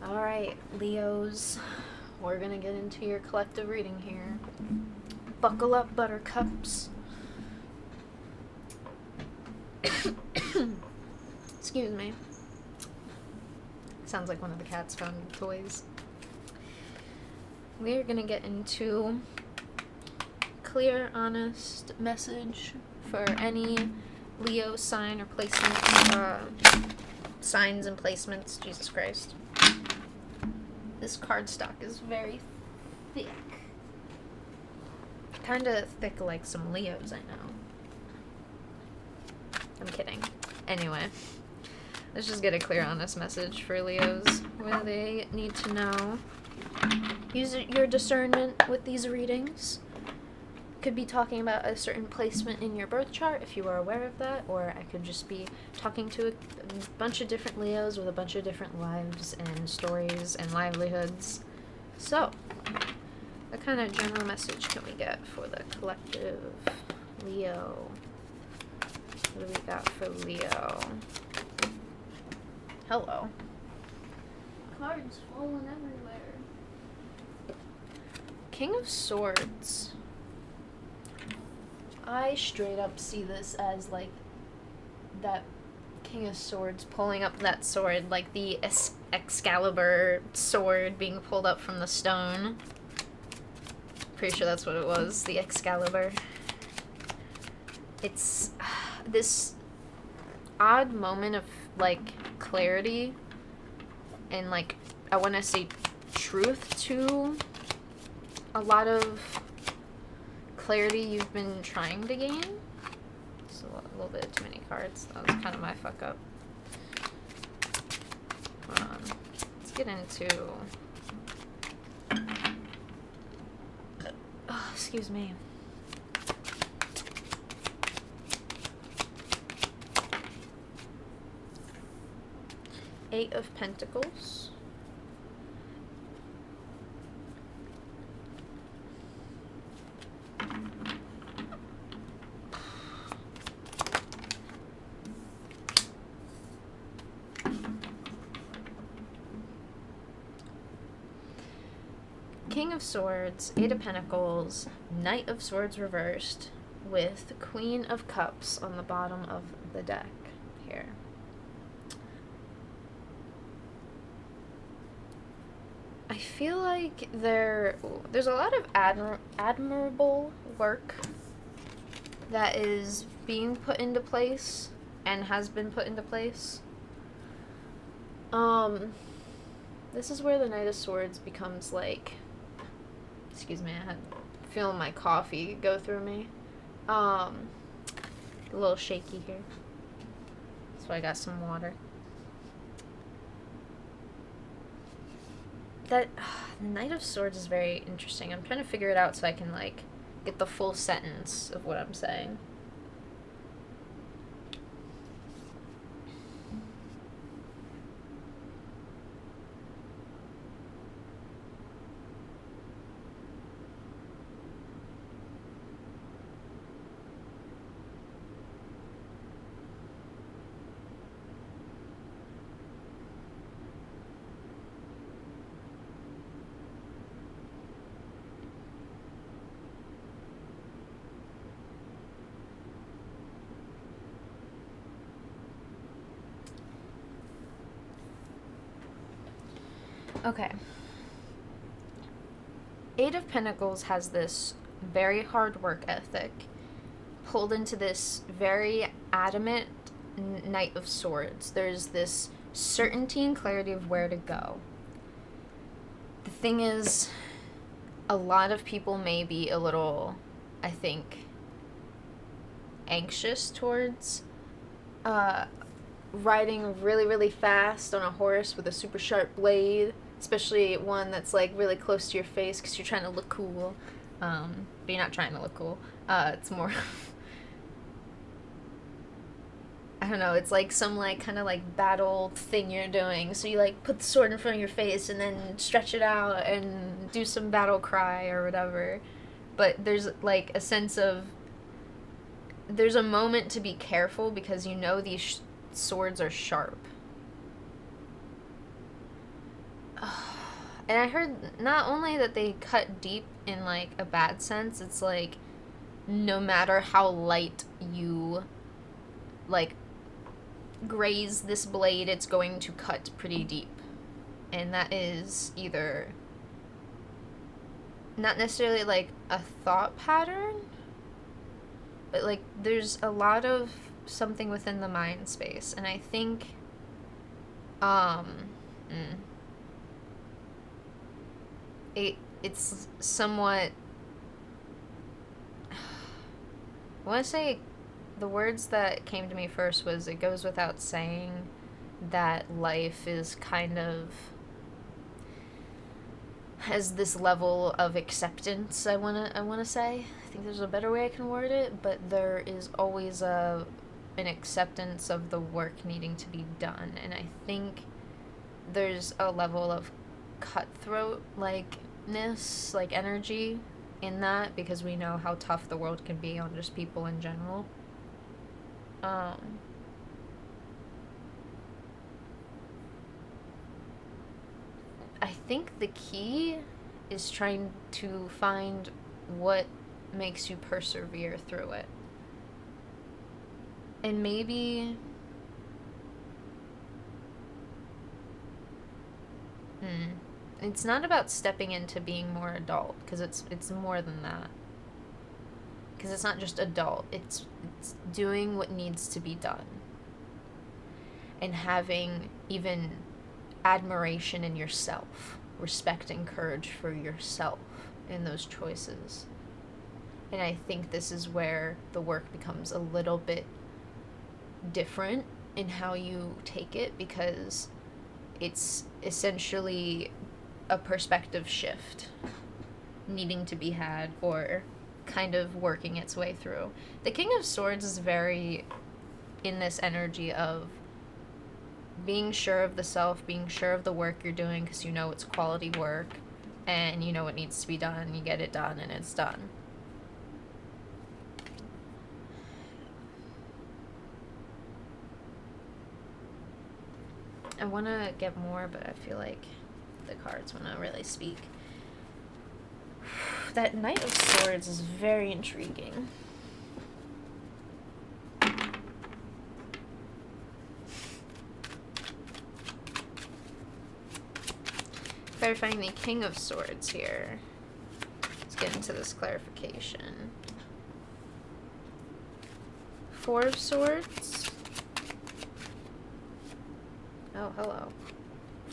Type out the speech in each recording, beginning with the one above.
Alright, Leos, we're gonna get into your collective reading here. Buckle up, buttercups. Excuse me. Sounds like one of the cats found toys. We're gonna get into clear, honest message for any Leo sign or placement, signs and placements. Jesus Christ. This cardstock is very thick. Kinda thick like some Leos I know. I'm kidding. Anyway, let's just get a clear, honest message for Leos where they need to know. Use your discernment with these readings. Could be talking about a certain placement in your birth chart if you are aware of that, or I could just be talking to a bunch of different Leos with a bunch of different lives and stories and livelihoods. So, what kind of general message can we get for the collective Leo? What do we got for Leo? Hello. Cards falling everywhere. King of Swords. I straight up see this as like that King of Swords pulling up that sword, like the Excalibur sword being pulled up from the stone. Pretty sure that's what it was, the Excalibur. It's this odd moment of like clarity and like I want to say truth to a lot of clarity you've been trying to gain. So a little bit too many cards. That was kind of my fuck up. Hold on. Let's get into... Oh, excuse me. Eight of Pentacles. King of Swords, Eight of Pentacles, Knight of Swords reversed, with Queen of Cups on the bottom of the deck here. I feel like there's a lot of admirable work that is being put into place and has been put into place. This is where the Knight of Swords becomes like... Excuse me, I had feeling my coffee go through me. A little shaky here. So I got some water. That Knight of Swords is very interesting. I'm trying to figure it out so I can like get the full sentence of what I'm saying. Okay. Eight of Pentacles has this very hard work ethic pulled into this very adamant Knight of Swords. There's this certainty and clarity of where to go. The thing is, a lot of people may be a little, I think, anxious towards riding really, really fast on a horse with a super sharp blade, especially one that's like really close to your face because you're trying to look cool, but you're not trying to look cool. It's more I don't know, it's like some like kind of like battle thing you're doing, so you like put the sword in front of your face and then stretch it out and do some battle cry or whatever. But there's like a sense of, there's a moment to be careful because you know these swords are sharp. And I heard not only that they cut deep in, like, a bad sense, it's like, no matter how light you, like, graze this blade, it's going to cut pretty deep. And that is either not necessarily, like, a thought pattern, but, like, there's a lot of something within the mind space. And I think, it's somewhat, I want to say, the words that came to me first was, it goes without saying that life is kind of, has this level of acceptance, I wanna say. I think there's a better way I can word it, but there is always an acceptance of the work needing to be done, and I think there's a level of cutthroat likeness, like energy in that, because we know how tough the world can be on just people in general. I think the key is trying to find what makes you persevere through it. And maybe it's not about stepping into being more adult, because it's more than that. Because it's not just adult, it's doing what needs to be done. And having even admiration in yourself, respect and courage for yourself in those choices. And I think this is where the work becomes a little bit different in how you take it, because it's essentially a perspective shift needing to be had, or kind of working its way through. The King of Swords is very in this energy of being sure of the self, being sure of the work you're doing, because you know it's quality work, and you know what needs to be done, and you get it done, and it's done. I want to get more, but I feel like the cards want to really speak. That Knight of Swords is very intriguing. Clarifying the King of Swords here. Let's get into this clarification. Four of Swords. Oh, hello.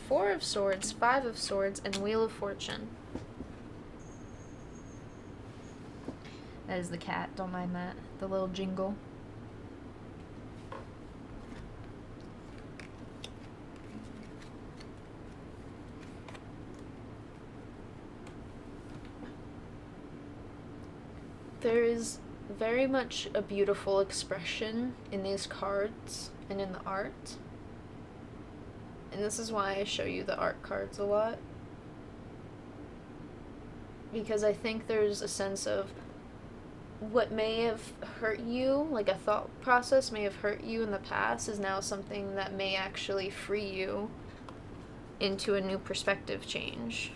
Four of Swords, Five of Swords, and Wheel of Fortune. That is the cat, don't mind that. The little jingle. There is very much a beautiful expression in these cards and in the art. And this is why I show you the art cards a lot. Because I think there's a sense of what may have hurt you, like a thought process may have hurt you in the past, is now something that may actually free you into a new perspective change.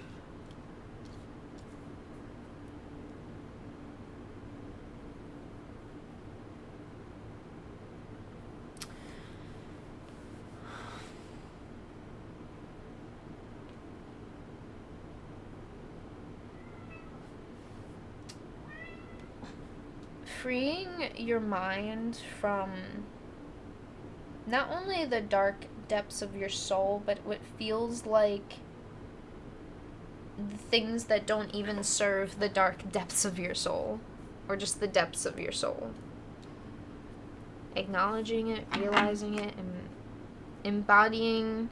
Freeing your mind from not only the dark depths of your soul, but what feels like the things that don't even serve the dark depths of your soul, or just the depths of your soul. Acknowledging it, realizing it, and embodying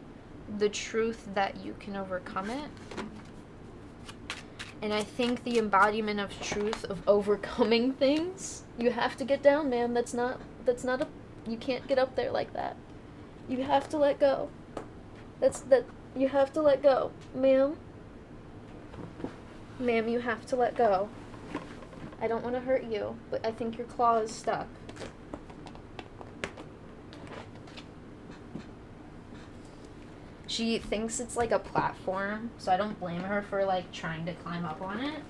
the truth that you can overcome it. And I think the embodiment of truth, of overcoming things, you have to get down, man. That's not you can't get up there like that. You have to let go. You have to let go. Ma'am, you have to let go. I don't want to hurt you, but I think your claw is stuck. she thinks it's like a platform, so I don't blame her for like trying to climb up on it.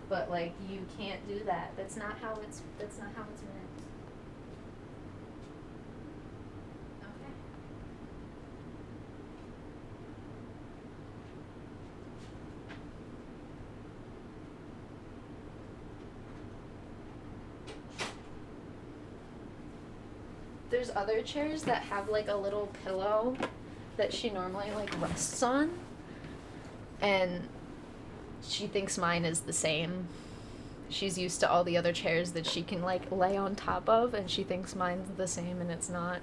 But like, you can't do that. That's not how it's meant. Okay. There's other chairs that have like a little pillow that she normally like rests on, and she thinks mine is the same. She's used to all the other chairs that she can like lay on top of, and she thinks mine's the same, and it's not.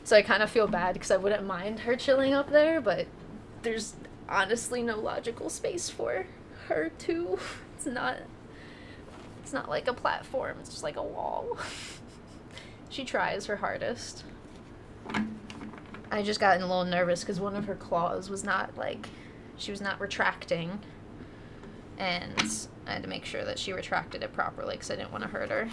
So I kind of feel bad because I wouldn't mind her chilling up there, but there's honestly no logical space for her to. It's not like a platform, it's just like a wall. She tries her hardest. I just got a little nervous because one of her claws was not like, she was not retracting, and I had to make sure that she retracted it properly because I didn't want to hurt her.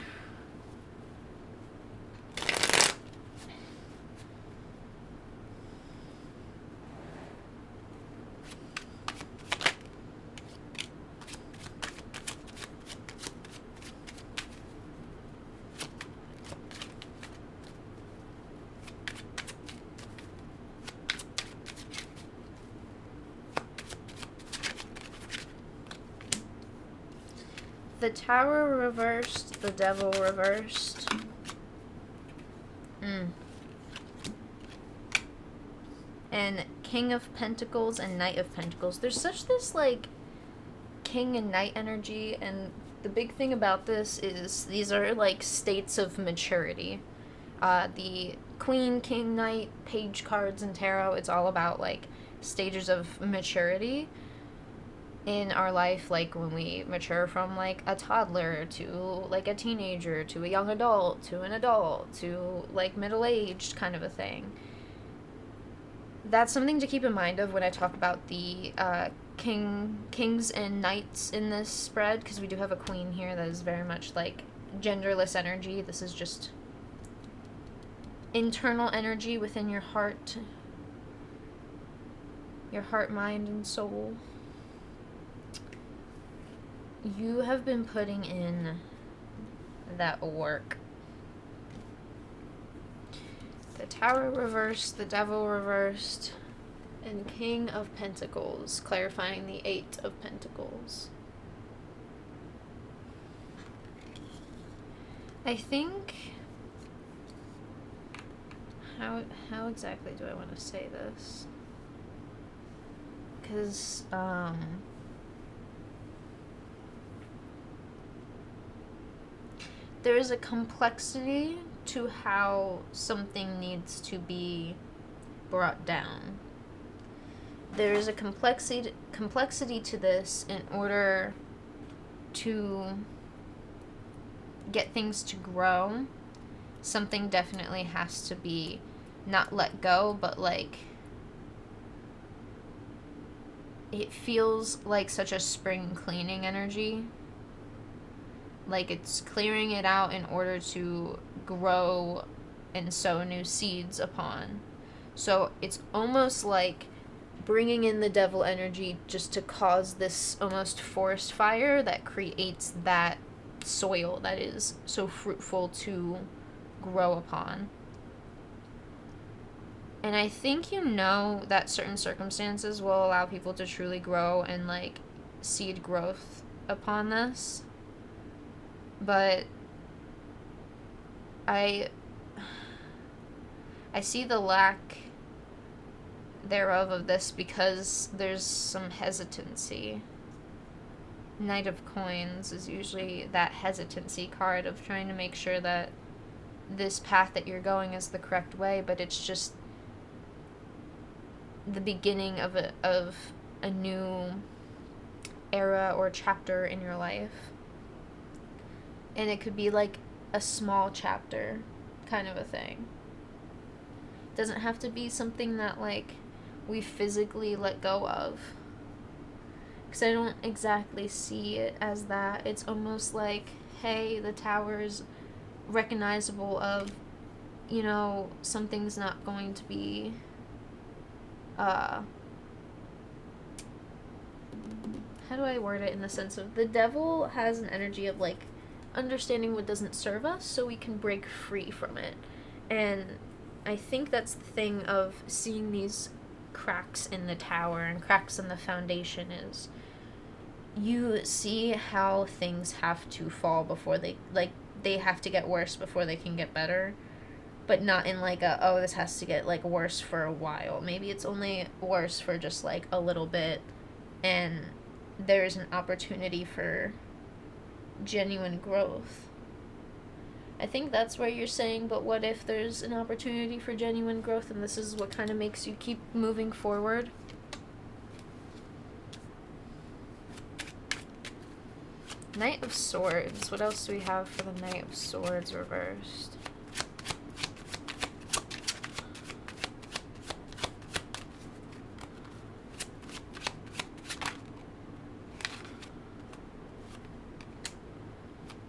The Tower reversed, the Devil reversed. And King of Pentacles and Knight of Pentacles. There's such this, like, King and Knight energy, and the big thing about this is these are, like, states of maturity. The Queen, King, Knight, Page cards in Tarot, it's all about, like, stages of maturity in our life, like when we mature from like a toddler to like a teenager to a young adult to an adult to like middle-aged kind of a thing. That's something to keep in mind of when I talk about the kings and knights in this spread, because we do have a queen here that is very much like genderless energy. This is just internal energy within your heart, mind, and soul. You have been putting in that work. The Tower reversed, the Devil reversed, and King of Pentacles, clarifying the 8 of Pentacles. I think... How exactly do I want to say this? Because, there is a complexity to how something needs to be brought down. There is a complexity to this in order to get things to grow. Something definitely has to be not let go, but like it feels like such a spring cleaning energy. Like it's clearing it out in order to grow and sow new seeds upon. So it's almost like bringing in the devil energy just to cause this almost forest fire that creates that soil that is so fruitful to grow upon. And I think you know that certain circumstances will allow people to truly grow and like seed growth upon this. But I see the lack thereof of this because there's some hesitancy. Knight of Coins is usually that hesitancy card of trying to make sure that this path that you're going is the correct way, but it's just the beginning of a new era or chapter in your life. And it could be like a small chapter kind of a thing. It doesn't have to be something that like we physically let go of. Because I don't exactly see it as that. It's almost like, hey, the tower is recognizable of, you know, something's not going to be how do I word it in the sense of the devil has an energy of like understanding what doesn't serve us so we can break free from it. And I think that's the thing of seeing these cracks in the tower and cracks in the foundation is you see how things have to fall before they have to get worse before they can get better, but not in like a, oh, this has to get like worse for a while. Maybe it's only worse for just like a little bit, and there's an opportunity for genuine growth. I think that's where you're saying, but what if there's an opportunity for genuine growth and this is what kind of makes you keep moving forward? Knight of Swords. What else do we have for the Knight of Swords reversed?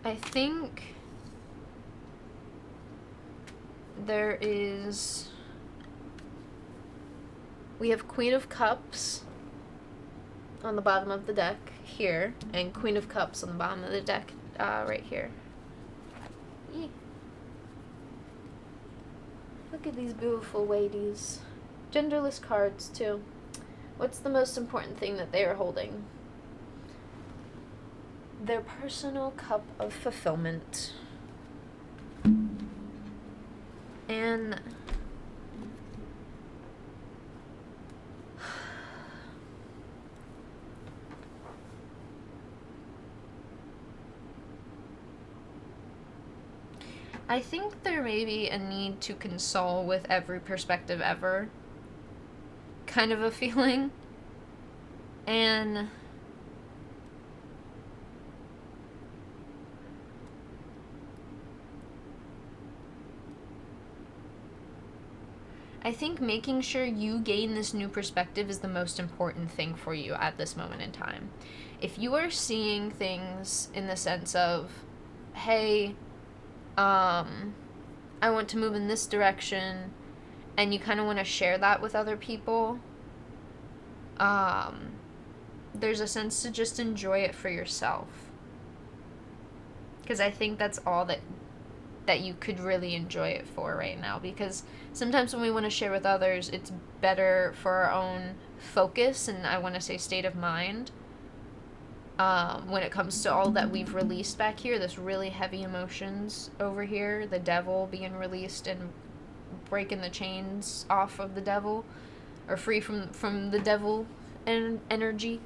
I think there is... We have Queen of Cups on the bottom of the deck here, and Queen of Cups on the bottom of the deck right here. Eee. Look at these beautiful ladies. Genderless cards, too. What's the most important thing that they are holding? Their personal cup of fulfillment. And I think there may be a need to console with every perspective ever kind of a feeling. And I think making sure you gain this new perspective is the most important thing for you at this moment in time. If you are seeing things in the sense of, hey, I want to move in this direction, and you kind of want to share that with other people, there's a sense to just enjoy it for yourself. Because I think that's all that you could really enjoy it for right now. Because sometimes when we want to share with others, it's better for our own focus, and I want to say state of mind, when it comes to all that we've released back here, this really heavy emotions over here, the devil being released and breaking the chains off of the devil, or free from the devil and energy.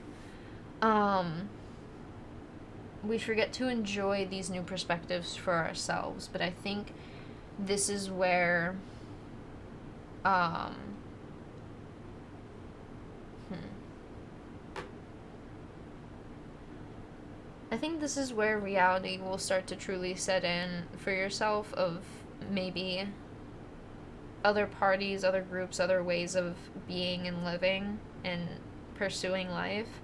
We forget to enjoy these new perspectives for ourselves, but I think this is where I think this is where reality will start to truly set in for yourself, of maybe other parties, other groups, other ways of being and living and pursuing life,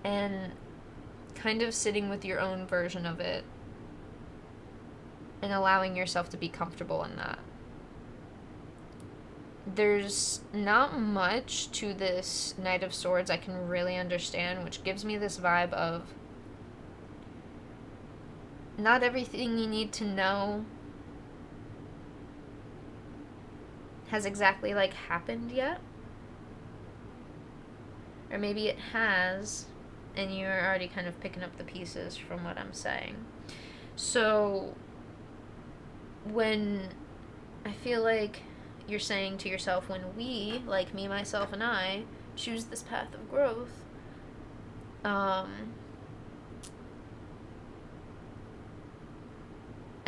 and kind of sitting with your own version of it and allowing yourself to be comfortable in that. There's not much to this Knight of Swords I can really understand, which gives me this vibe of not everything you need to know has exactly like happened yet. Or maybe it has, and you're already kind of picking up the pieces from what I'm saying. So when I feel like you're saying to yourself, when we, like me, myself, and I, choose this path of growth, I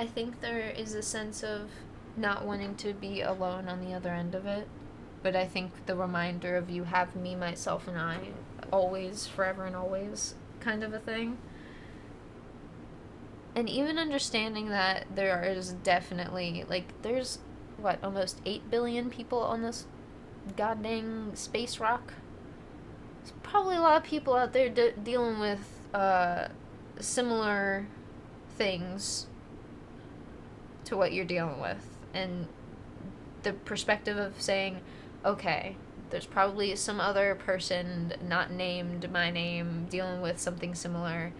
think there is a sense of not wanting to be alone on the other end of it. But I think the reminder of you have me, myself, and I, always, forever and always kind of a thing. And even understanding that there is definitely, like, there's, almost 8 billion people on this goddamn space rock? There's probably a lot of people out there dealing with similar things to what you're dealing with. And the perspective of saying, okay, There's probably some other person not named my name dealing with something similar.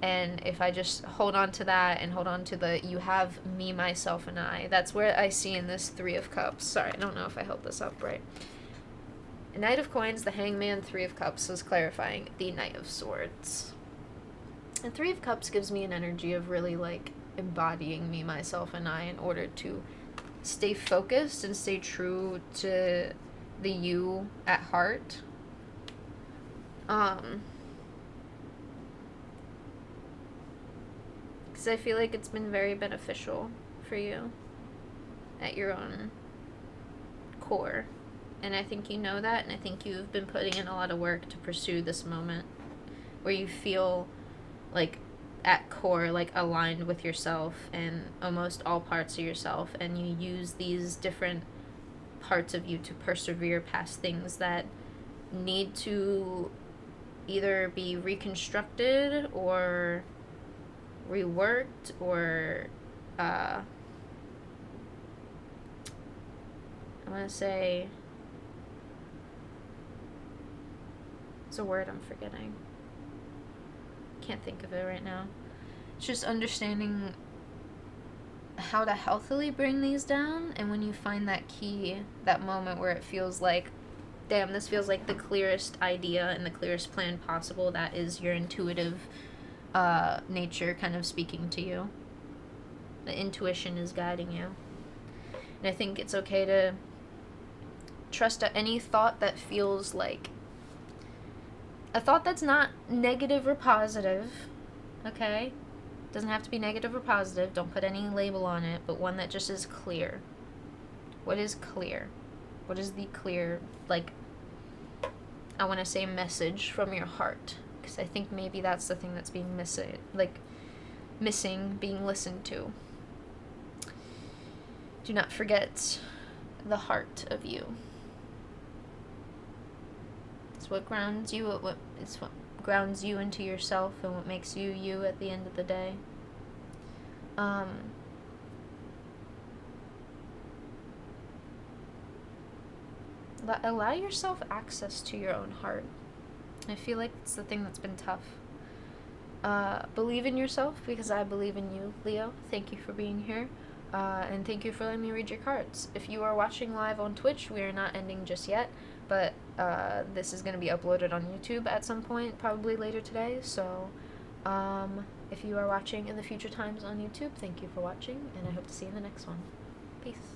And if I just hold on to that and hold on to the you have me, myself, and I, that's where I see in this Three of Cups. Sorry, I don't know if I held this up right. Knight of Coins, the Hangman, Three of Cups is clarifying the Knight of Swords. And Three of Cups gives me an energy of really, like, embodying me, myself, and I in order to stay focused and stay true to the you at heart. Because I feel like it's been very beneficial for you at your own core. And I think you know that, and I think you've been putting in a lot of work to pursue this moment where you feel like at core, like aligned with yourself and almost all parts of yourself, and you use these different parts of you to persevere past things that need to either be reconstructed or reworked or I want to say, it's a word I'm forgetting. Can't think of it right now. It's just understanding how to healthily bring these down, and when you find that key, that moment where it feels like, damn, this feels like the clearest idea and the clearest plan possible, that is your intuitive nature kind of speaking to you. The intuition is guiding you. And I think it's okay to trust any thought that feels like a thought that's not negative or positive, okay? Doesn't have to be negative or positive. Don't put any label on it, but one that just is clear. What is clear? What is the clear, like, I want to say message from your heart? Because I think maybe that's the thing that's being missing, being listened to. Do not forget the heart of you. It's what grounds you. It's what grounds you into yourself and what makes you you at the end of the day. Allow yourself access to your own heart. I feel like it's the thing that's been tough. Believe in yourself, because I believe in you, Leo. Thank you for being here. And thank you for letting me read your cards. If you are watching live on Twitch, we are not ending just yet, but this is going to be uploaded on YouTube at some point, probably later today. So if you are watching in the future times on YouTube, thank you for watching, and I hope to see you in the next one. Peace.